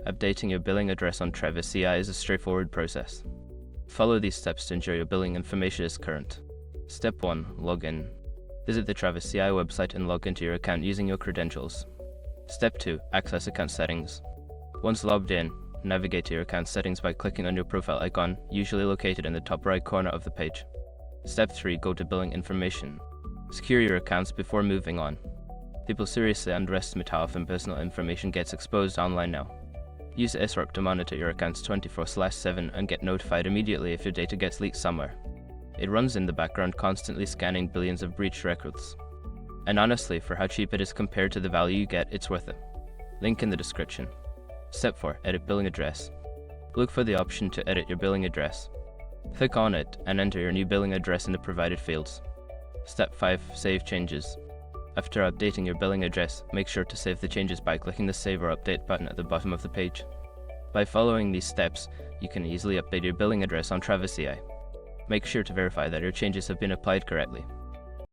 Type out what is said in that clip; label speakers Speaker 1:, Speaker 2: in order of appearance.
Speaker 1: Updating your billing address on Travis CI is a straightforward process. Follow these steps to ensure your billing information is current. Step 1. Login. Visit the Travis CI website and log into your account using your credentials. Step 2. Access account settings. Once logged in, navigate to your account settings by clicking on your profile icon, usually located in the top right corner of the page. Step 3. Go to billing information. Secure your accounts before moving on. People seriously underestimate how often personal information gets exposed online now. Use SROP to monitor your accounts 24/7 and get notified immediately if your data gets leaked somewhere. It runs in the background, constantly scanning billions of breached records. And honestly, for how cheap it is compared to the value you get, it's worth it. Link in the description. Step 4. Edit billing address. Look for the option to edit your billing address. Click on it and enter your new billing address in the provided fields. Step 5. Save changes. After updating your billing address, make sure to save the changes by clicking the Save or Update button at the bottom of the page. By following these steps, you can easily update your billing address on Travis CI. Make sure to verify that your changes have been applied correctly.